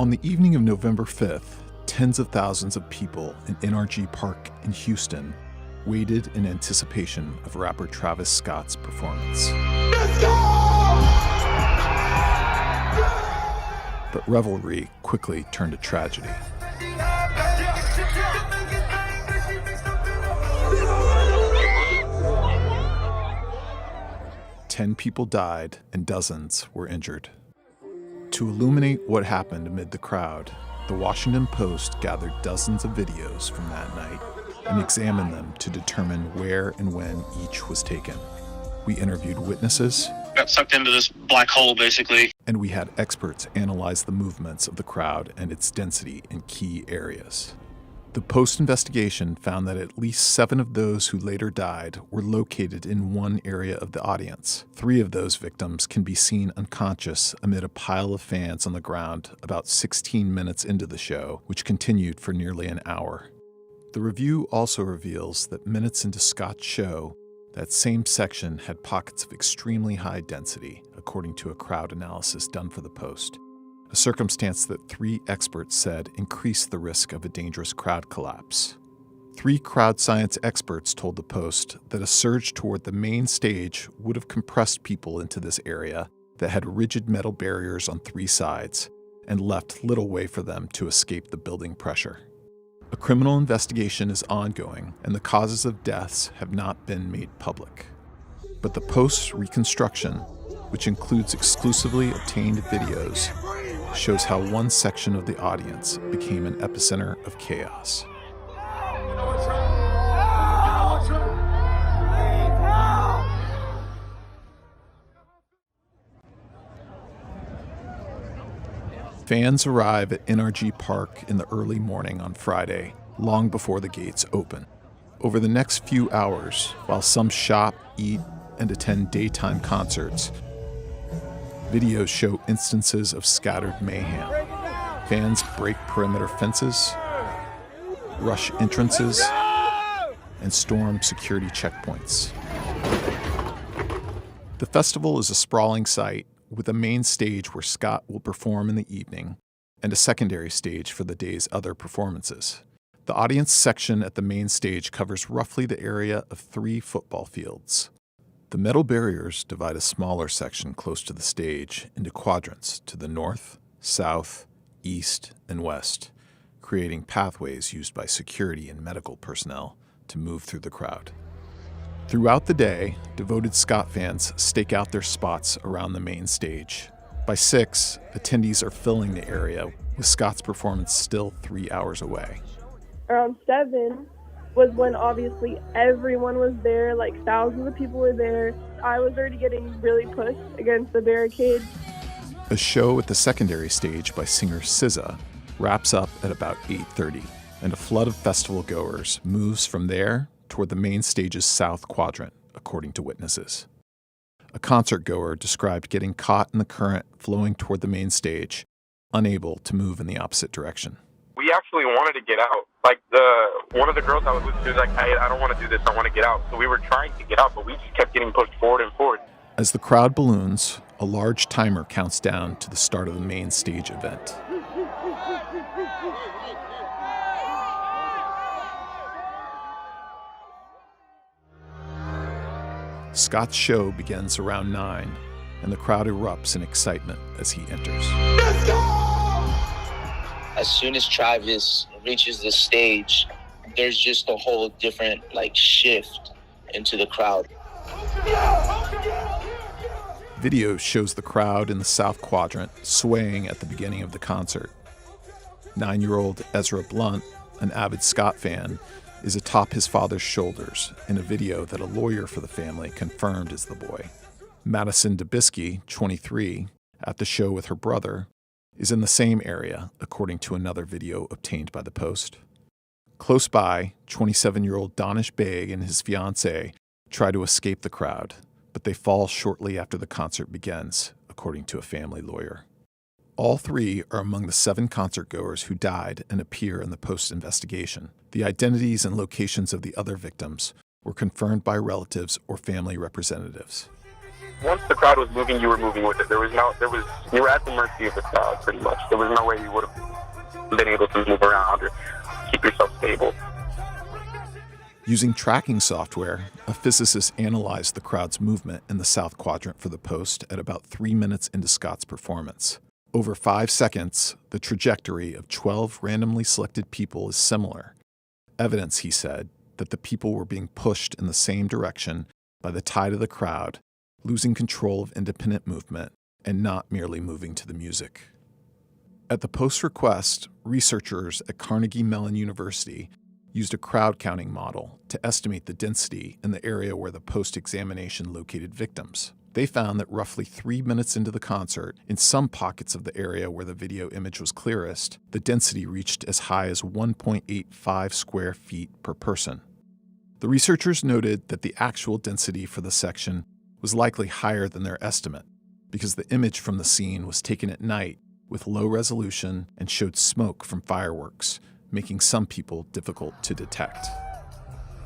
On the evening of November 5th, tens of thousands of people in NRG Park in Houston waited in anticipation of rapper Travis Scott's performance. Let's go! But revelry quickly turned to tragedy. Ten people died and dozens were injured. To illuminate what happened amid the crowd, the Washington Post gathered dozens of videos from that night and examined them to determine where and when each was taken. We interviewed witnesses. Got sucked into this black hole, basically. And we had experts analyze the movements of the crowd and its density in key areas. The Post investigation found that at least 7 of those who later died were located in one area of the audience. 3 of those victims can be seen unconscious amid a pile of fans on the ground about 16 minutes into the show, which continued for nearly an hour. The review also reveals that minutes into Scott's show, that same section had pockets of extremely high density, according to a crowd analysis done for the Post. A circumstance that 3 experts said increased the risk of a dangerous crowd collapse. 3 crowd science experts told the Post that a surge toward the main stage would have compressed people into this area that had rigid metal barriers on 3 sides and left little way for them to escape the building pressure. A criminal investigation is ongoing, and the causes of deaths have not been made public. But the Post's reconstruction, which includes exclusively obtained videos, shows how one section of the audience became an epicenter of chaos. Fans arrive at NRG Park in the early morning on Friday, long before the gates open. Over the next few hours, while some shop, eat, and attend daytime concerts, videos show instances of scattered mayhem. Fans break perimeter fences, rush entrances, and storm security checkpoints. The festival is a sprawling site with a main stage where Scott will perform in the evening and a secondary stage for the day's other performances. The audience section at the main stage covers roughly the area of 3 football fields. The metal barriers divide a smaller section close to the stage into quadrants to the north, south, east, and west, creating pathways used by security and medical personnel to move through the crowd. Throughout the day, devoted Scott fans stake out their spots around the main stage. By 6, attendees are filling the area, with Scott's performance still 3 hours away. Around 7 was when obviously everyone was there, like thousands of people were there. I was already getting really pushed against the barricade. A show at the secondary stage by singer SZA wraps up at about 8:30, and a flood of festival goers moves from there toward the main stage's south quadrant, according to witnesses. A concert goer described getting caught in the current flowing toward the main stage, unable to move in the opposite direction. We actually wanted to get out. Like, one of the girls I was with, she was like, hey, I don't want to do this, I want to get out. So we were trying to get out, but we just kept getting pushed forward and forward. As the crowd balloons, a large timer counts down to the start of the main stage event. Scott's show begins around 9, and the crowd erupts in excitement as he enters. Let's go! As soon as Travis reaches the stage, there's just a whole different, shift into the crowd. Video shows the crowd in the south quadrant swaying at the beginning of the concert. 9-year-old Ezra Blunt, an avid Scott fan, is atop his father's shoulders in a video that a lawyer for the family confirmed is the boy. Madison Dubisky, 23, at the show with her brother, is in the same area, according to another video obtained by the Post. Close by, 27-year-old Donish Baig and his fiancée try to escape the crowd, but they fall shortly after the concert begins, according to a family lawyer. All 3 are among the 7 concertgoers who died and appear in the Post investigation. The identities and locations of the other victims were confirmed by relatives or family representatives. Once the crowd was moving, you were moving with it. You were at the mercy of the crowd, pretty much. There was no way you would have been able to move around or keep yourself stable. Using tracking software, a physicist analyzed the crowd's movement in the south quadrant for the post at about 3 minutes into Scott's performance. Over 5 seconds, the trajectory of 12 randomly selected people is similar. Evidence, he said, that the people were being pushed in the same direction by the tide of the crowd, losing control of independent movement and not merely moving to the music. At the post's request, researchers at Carnegie Mellon University used a crowd counting model to estimate the density in the area where the post-examination located victims. They found that roughly 3 minutes into the concert, in some pockets of the area where the video image was clearest, the density reached as high as 1.85 square feet per person. The researchers noted that the actual density for the section was likely higher than their estimate, because the image from the scene was taken at night with low resolution and showed smoke from fireworks, making some people difficult to detect.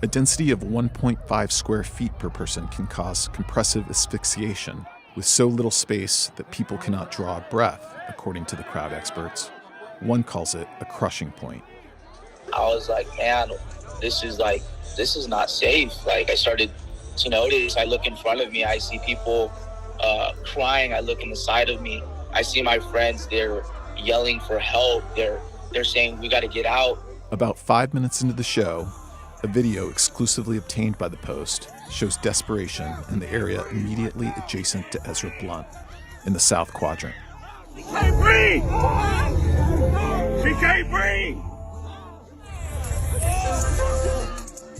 A density of 1.5 square feet per person can cause compressive asphyxiation with so little space that people cannot draw a breath, according to the crowd experts. One calls it a crushing point. I was like, man, this is not safe. Like, I started to notice, I look in front of me, I see people crying. I look in the side of me, I see my friends, they're yelling for help. They're saying, we got to get out. About 5 minutes into the show, a video exclusively obtained by the Post shows desperation in the area immediately adjacent to Ezra Blunt in the South Quadrant. She can't breathe! She can't breathe!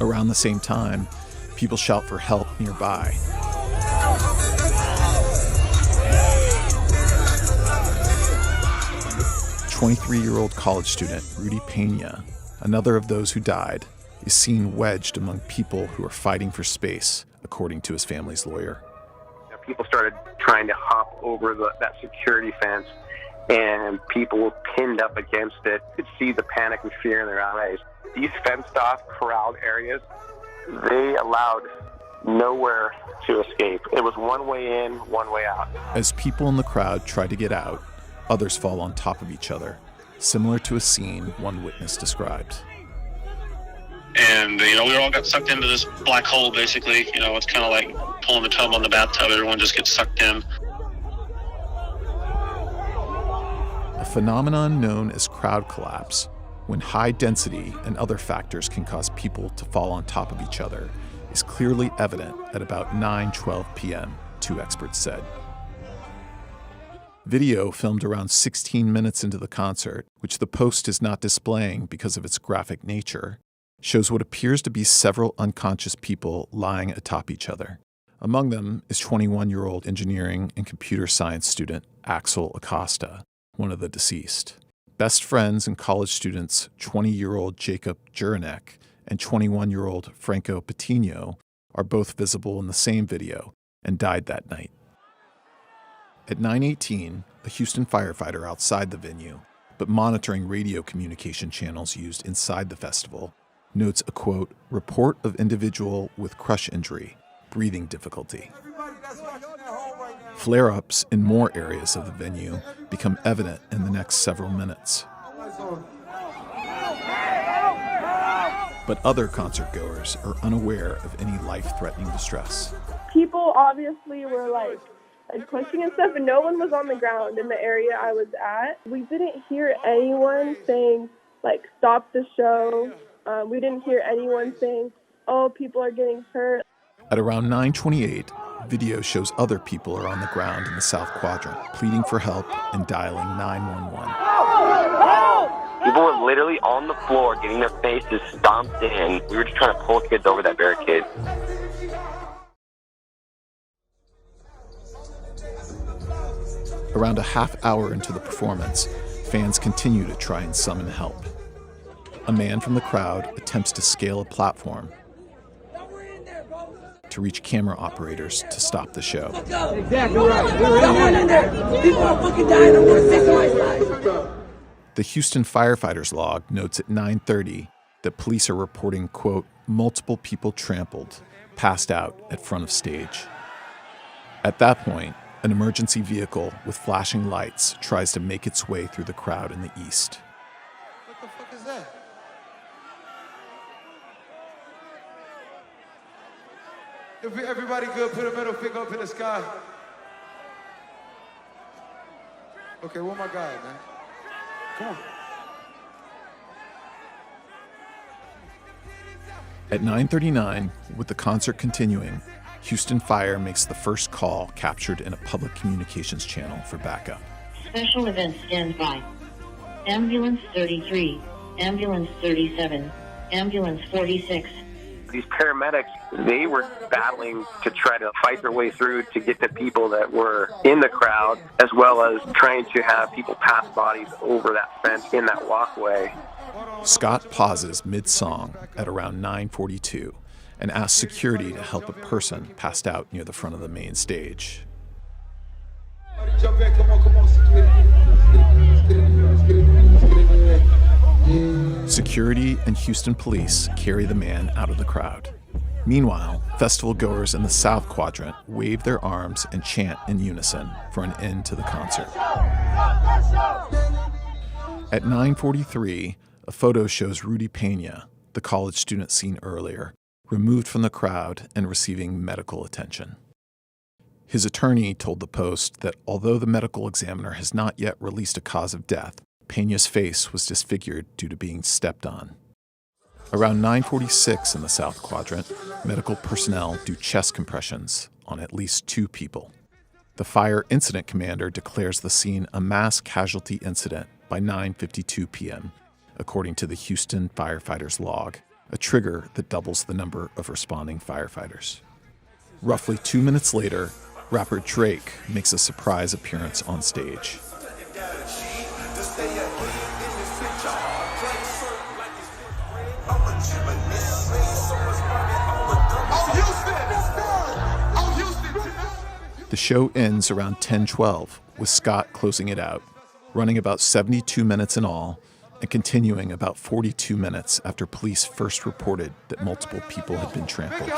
Around the same time, people shout for help nearby. A 23-year-old college student, Rudy Pena, another of those who died, is seen wedged among people who are fighting for space, according to his family's lawyer. People started trying to hop over that security fence, and people were pinned up against it. You could see the panic and fear in their eyes. These fenced-off crowd areas, they allowed nowhere to escape. It was one way in, one way out. As people in the crowd try to get out, others fall on top of each other, similar to a scene one witness described. And, we all got sucked into this black hole, basically. It's kind of like pulling the tub on the bathtub. Everyone just gets sucked in. A phenomenon known as crowd collapse, when high density and other factors can cause people to fall on top of each other, is clearly evident at about 9:12 p.m., two experts said. Video filmed around 16 minutes into the concert, which the Post is not displaying because of its graphic nature, shows what appears to be several unconscious people lying atop each other. Among them is 21-year-old engineering and computer science student Axel Acosta, one of the deceased. Best friends and college students 20-year-old Jacob Juranek and 21-year-old Franco Patino are both visible in the same video and died that night. At 9:18, a Houston firefighter outside the venue, but monitoring radio communication channels used inside the festival, notes a, quote, report of individual with crush injury, breathing difficulty. Flare-ups in more areas of the venue become evident in the next several minutes. But other concertgoers are unaware of any life-threatening distress. People obviously were like pushing and stuff, and no one was on the ground in the area I was at. We didn't hear anyone saying, stop the show. We didn't hear anyone saying, oh, people are getting hurt. At around 9:28, video shows other people are on the ground in the South Quadrant, pleading for help and dialing 911. People were literally on the floor getting their faces stomped in. We were just trying to pull kids over that barricade. Around a half hour into the performance, fans continue to try and summon help. A man from the crowd attempts to scale a platform to reach camera operators to stop the show. Exactly right. Someone in there. People are fucking dying. I want to say somebody's life. The Houston firefighters log notes at 9:30 that police are reporting, quote, multiple people trampled, passed out at front of stage. At that point, an emergency vehicle with flashing lights tries to make its way through the crowd in the east. What the fuck is that? If everybody good, put a middle finger up in the sky. Okay, where my guy, man? Come on. At 9:39, with the concert continuing, Houston Fire makes the first call captured in a public communications channel for backup. Special events stand by. Ambulance 33, Ambulance 37, Ambulance 46. These paramedics, they were battling to try to fight their way through to get to people that were in the crowd, as well as trying to have people pass bodies over that fence in that walkway. Scott pauses mid-song at around 9:42 and asks security to help a person passed out near the front of the main stage. Jump in, come on, Security and Houston police carry the man out of the crowd. Meanwhile, festival goers in the South Quadrant wave their arms and chant in unison for an end to the concert. At 9:43, a photo shows Rudy Pena, the college student seen earlier, removed from the crowd and receiving medical attention. His attorney told the Post that although the medical examiner has not yet released a cause of death, Pena's face was disfigured due to being stepped on. Around 9:46 in the South Quadrant, medical personnel do chest compressions on at least 2 people. The fire incident commander declares the scene a mass casualty incident by 9:52 p.m., according to the Houston firefighters' log, a trigger that doubles the number of responding firefighters. Roughly 2 minutes later, rapper Drake makes a surprise appearance on stage. The show ends around 10:12, with Scott closing it out, running about 72 minutes in all, and continuing about 42 minutes after police first reported that multiple people had been trampled.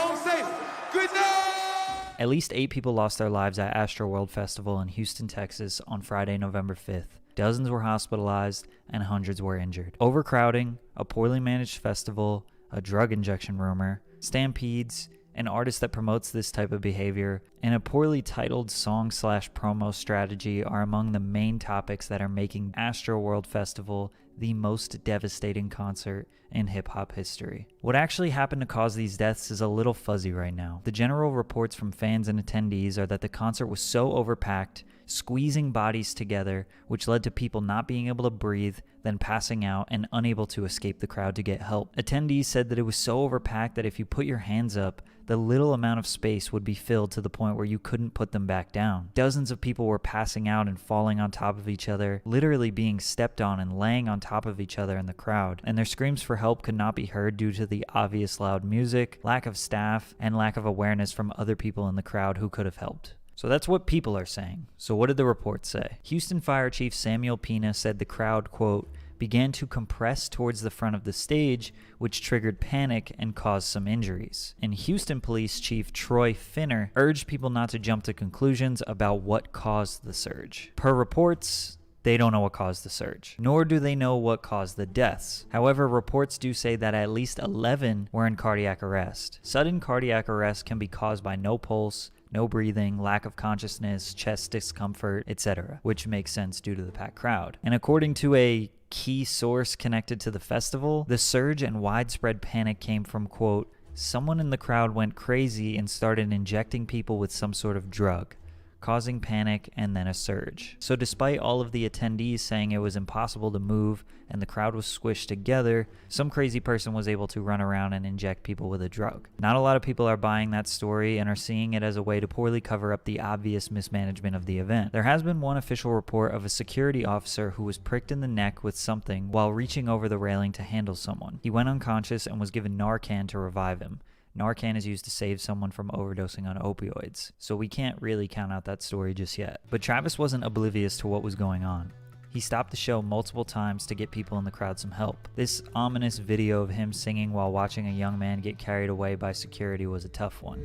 At least 8 people lost their lives at Astroworld Festival in Houston, Texas on Friday, November 5th. Dozens were hospitalized and hundreds were injured. Overcrowding, a poorly managed festival, a drug injection rumor, stampedes, an artist that promotes this type of behavior, and a poorly titled song/promo strategy are among the main topics that are making Astroworld Festival the most devastating concert in hip-hop history. What actually happened to cause these deaths is a little fuzzy right now. The general reports from fans and attendees are that the concert was so overpacked, squeezing bodies together, which led to people not being able to breathe, then passing out and unable to escape the crowd to get help. Attendees said that it was so overpacked that if you put your hands up, the little amount of space would be filled to the point where you couldn't put them back down. Dozens of people were passing out and falling on top of each other, literally being stepped on and laying on top of each other in the crowd, and their screams for help could not be heard due to the obvious loud music, lack of staff, and lack of awareness from other people in the crowd who could have helped. So that's what people are saying. So what did the report say? Houston Fire Chief Samuel Pena said the crowd, quote, began to compress towards the front of the stage, which triggered panic and caused some injuries. And Houston Police Chief Troy Finner urged people not to jump to conclusions about what caused the surge. Per reports, they don't know what caused the surge, nor do they know what caused the deaths. However, reports do say that at least 11 were in cardiac arrest. Sudden cardiac arrest can be caused by no pulse, no breathing, lack of consciousness, chest discomfort, etc., which makes sense due to the packed crowd. And according to a key source connected to the festival, the surge and widespread panic came from, quote, someone in the crowd went crazy and started injecting people with some sort of drug, causing panic and then a surge. So despite all of the attendees saying it was impossible to move and the crowd was squished together, some crazy person was able to run around and inject people with a drug. Not a lot of people are buying that story and are seeing it as a way to poorly cover up the obvious mismanagement of the event. There has been one official report of a security officer who was pricked in the neck with something while reaching over the railing to handle someone. He went unconscious and was given Narcan to revive him. Narcan is used to save someone from overdosing on opioids, so we can't really count out that story just yet. But Travis wasn't oblivious to what was going on. He stopped the show multiple times to get people in the crowd some help. This ominous video of him singing while watching a young man get carried away by security was a tough one.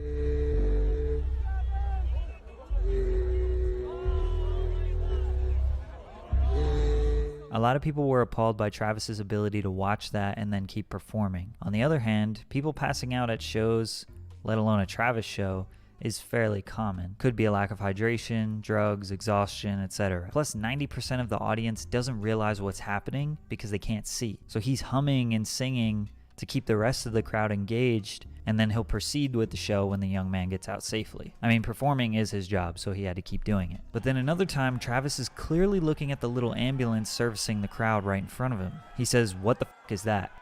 A lot of people were appalled by Travis's ability to watch that and then keep performing. On the other hand, people passing out at shows, let alone a Travis show, is fairly common. Could be a lack of hydration, drugs, exhaustion, etc. Plus, 90% of the audience doesn't realize what's happening because they can't see. So he's humming and singing to keep the rest of the crowd engaged, and then he'll proceed with the show when the young man gets out safely. I mean, performing is his job, so he had to keep doing it. But then another time, Travis is clearly looking at the little ambulance servicing the crowd right in front of him. He says, "What the f*** is that?"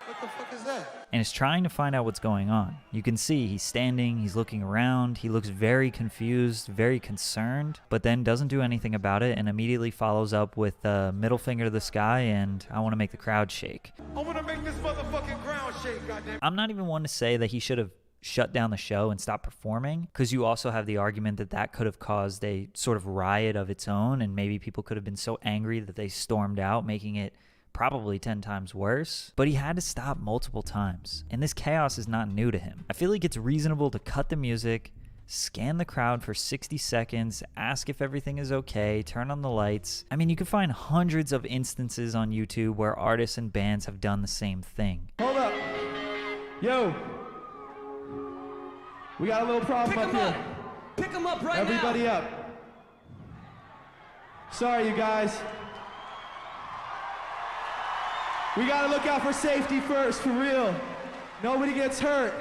What the fuck is that? And is trying to find out what's going on. You can see he's standing, he's looking around, he looks very confused, very concerned, but then doesn't do anything about it and immediately follows up with a middle finger to the sky and "I want to make the crowd shake." I want to make this motherfucking ground shake, goddamn. I'm not even one to say that he should have shut down the show and stopped performing, because you also have the argument that that could have caused a sort of riot of its own, and maybe people could have been so angry that they stormed out, making it probably 10 times worse. But he had to stop multiple times, and this chaos is not new to him. I feel like it's reasonable to cut the music, scan the crowd for 60 seconds, ask if everything is okay, turn on the lights. I mean, you can find hundreds of instances on YouTube where artists and bands have done the same thing. Hold up. Yo. We got a little problem up here. Pick him up right Everybody now. up. Sorry, you guys. We gotta look out for safety first, for real. Nobody gets hurt.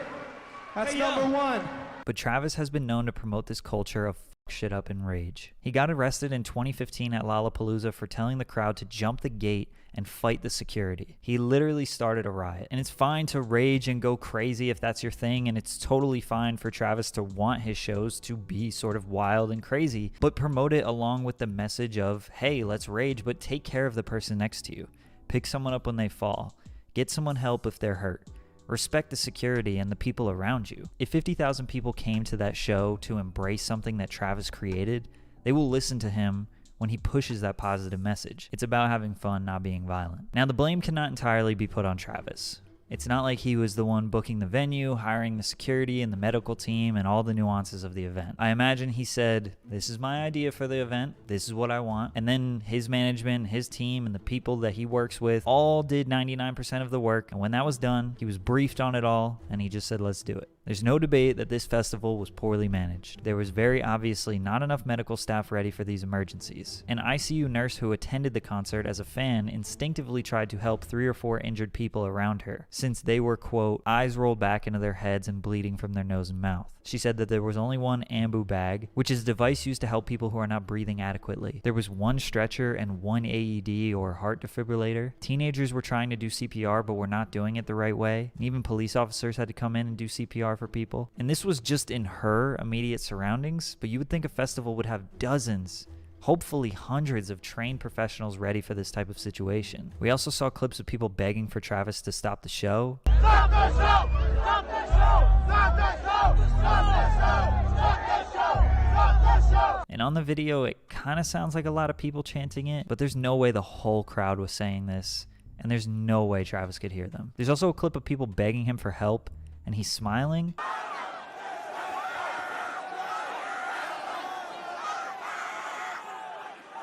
That's number one. But Travis has been known to promote this culture of fuck shit up and rage. He got arrested in 2015 at Lollapalooza for telling the crowd to jump the gate and fight the security. He literally started a riot. And it's fine to rage and go crazy if that's your thing, and it's totally fine for Travis to want his shows to be sort of wild and crazy, but promote it along with the message of, hey, let's rage, but take care of the person next to you. Pick someone up when they fall. Get someone help if they're hurt. Respect the security and the people around you. If 50,000 people came to that show to embrace something that Travis created, they will listen to him when he pushes that positive message. It's about having fun, not being violent. Now, the blame cannot entirely be put on Travis. It's not like he was the one booking the venue, hiring the security and the medical team, and all the nuances of the event. I imagine he said, "This is my idea for the event, this is what I want," and then his management, his team, and the people that he works with all did 99% of the work, and when that was done, he was briefed on it all, and he just said, "Let's do it." There's no debate that this festival was poorly managed. There was very obviously not enough medical staff ready for these emergencies. An ICU nurse who attended the concert as a fan instinctively tried to help 3 or 4 injured people around her, since they were, quote, eyes rolled back into their heads and bleeding from their nose and mouth. She said that there was only one ambu bag, which is a device used to help people who are not breathing adequately. There was one stretcher and one AED or heart defibrillator. Teenagers were trying to do CPR but were not doing it the right way. And even police officers had to come in and do CPR for people. And this was just in her immediate surroundings, but you would think a festival would have dozens, hopefully hundreds of trained professionals ready for this type of situation. We also saw clips of people begging for Travis to stop the show. Stop the show! Stop the show! Stop the show! Stop the show! Stop the show! Stop the show! And on the video, it kind of sounds like a lot of people chanting it, but there's no way the whole crowd was saying this, and there's no way Travis could hear them. There's also a clip of people begging him for help, and he's smiling.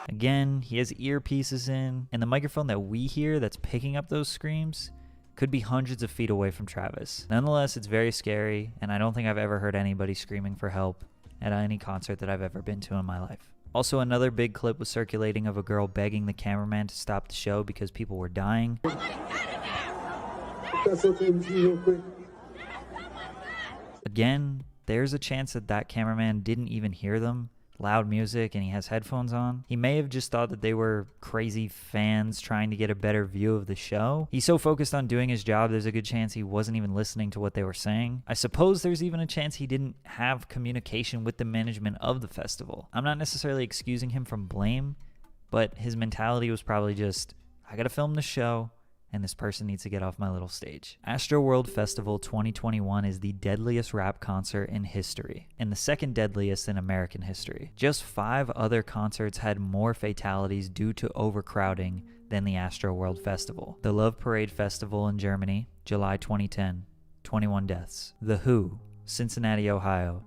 Again, he has earpieces in, and the microphone that we hear that's picking up those screams could be hundreds of feet away from Travis. Nonetheless, it's very scary, and I don't think I've ever heard anybody screaming for help at any concert that I've ever been to in my life. Also, another big clip was circulating of a girl begging the cameraman to stop the show because people were dying. That's okay with you real quick. Again, there's a chance that that cameraman didn't even hear them. Loud music and he has headphones on. He may have just thought that they were crazy fans trying to get a better view of the show. He's so focused on doing his job, there's a good chance he wasn't even listening to what they were saying. I suppose there's even a chance he didn't have communication with the management of the festival. I'm not necessarily excusing him from blame, but his mentality was probably just, I gotta film the show, and this person needs to get off my little stage. Astroworld Festival 2021 is the deadliest rap concert in history, and the second deadliest in American history. Just 5 other concerts had more fatalities due to overcrowding than the Astroworld Festival. The Love Parade Festival in Germany, July 2010, 21 deaths. The Who, Cincinnati, Ohio,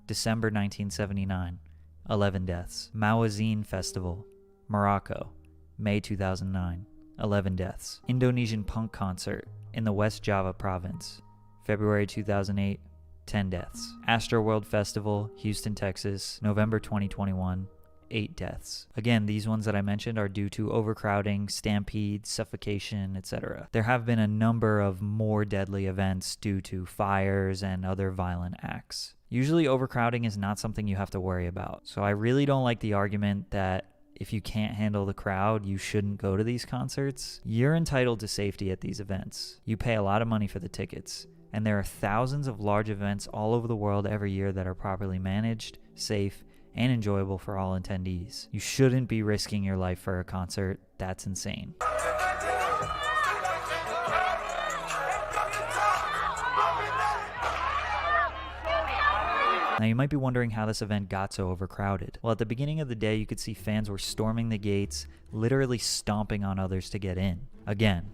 December 1979, 11 deaths. Mawazine Festival, Morocco, May 2009, 11 deaths. Indonesian punk concert in the West Java province, February 2008, 10 deaths. Astroworld Festival, Houston, Texas, November 2021, 8 deaths. Again, these ones that I mentioned are due to overcrowding, stampedes, suffocation, etc. There have been a number of more deadly events due to fires and other violent acts. Usually overcrowding is not something you have to worry about. So I really don't like the argument that if you can't handle the crowd, you shouldn't go to these concerts. You're entitled to safety at these events. You pay a lot of money for the tickets, and there are thousands of large events all over the world every year that are properly managed, safe, and enjoyable for all attendees. You shouldn't be risking your life for a concert. That's insane. Now you might be wondering how this event got so overcrowded. Well, at the beginning of the day, you could see fans were storming the gates, literally stomping on others to get in. Again,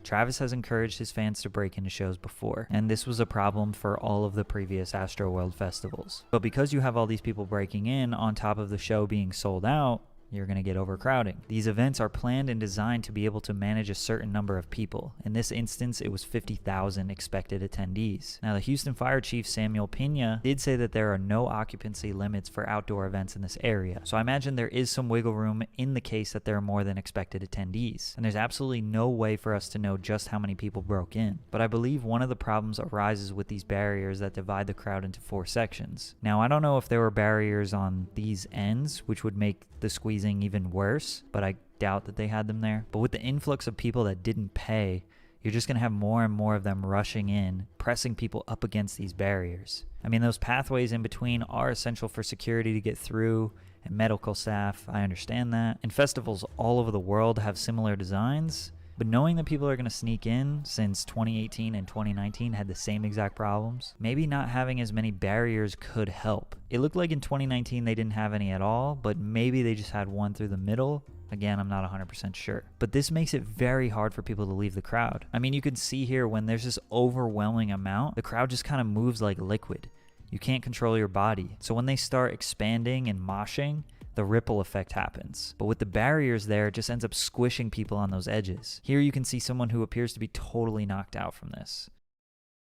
Travis has encouraged his fans to break into shows before, and this was a problem for all of the previous Astroworld festivals. But because you have all these people breaking in on top of the show being sold out, you're going to get overcrowding. These events are planned and designed to be able to manage a certain number of people. In this instance, it was 50,000 expected attendees. Now, the Houston Fire Chief Samuel Pena did say that there are no occupancy limits for outdoor events in this area. So I imagine there is some wiggle room in the case that there are more than expected attendees. And there's absolutely no way for us to know just how many people broke in. But I believe one of the problems arises with these barriers that divide the crowd into 4 sections. Now, I don't know if there were barriers on these ends, which would make the squeezing even worse, but I doubt that they had them there. But with the influx of people that didn't pay, you're just going to have more and more of them rushing in, pressing people up against these barriers. I mean, those pathways in between are essential for security to get through and medical staff. I understand that. And festivals all over the world have similar designs. But knowing that people are going to sneak in, since 2018 and 2019 had the same exact problems, maybe not having as many barriers could help. It looked like in 2019 they didn't have any at all, but maybe they just had one through the middle. Again, I'm not 100% sure. But this makes it very hard for people to leave the crowd. I mean, you can see here when there's this overwhelming amount, the crowd just kind of moves like liquid. You can't control your body. So when they start expanding and moshing, the ripple effect happens. But with the barriers there, it just ends up squishing people on those edges. Here you can see someone who appears to be totally knocked out from this.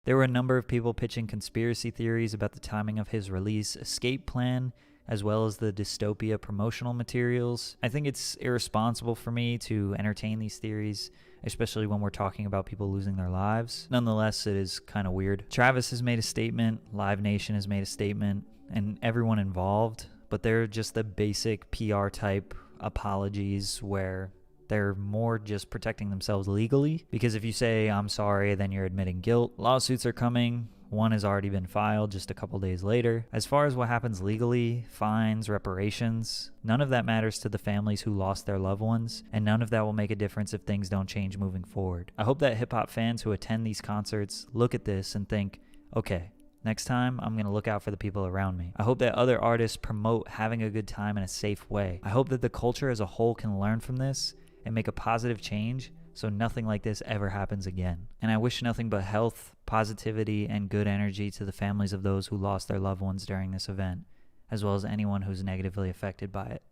There were a number of people pitching conspiracy theories about the timing of his release escape plan, as well as the dystopia promotional materials. I think it's irresponsible for me to entertain these theories, especially when we're talking about people losing their lives. Nonetheless, it is kind of weird. Travis has made a statement, Live Nation has made a statement, and everyone involved, but they're just the basic PR type apologies where they're more just protecting themselves legally. Because if you say, I'm sorry, then you're admitting guilt. Lawsuits are coming. One has already been filed just a couple days later. As far as what happens legally, fines, reparations, none of that matters to the families who lost their loved ones, and none of that will make a difference if things don't change moving forward. I hope that hip-hop fans who attend these concerts look at this and think, okay, next time, I'm going to look out for the people around me. I hope that other artists promote having a good time in a safe way. I hope that the culture as a whole can learn from this and make a positive change so nothing like this ever happens again. And I wish nothing but health, positivity, and good energy to the families of those who lost their loved ones during this event, as well as anyone who's negatively affected by it.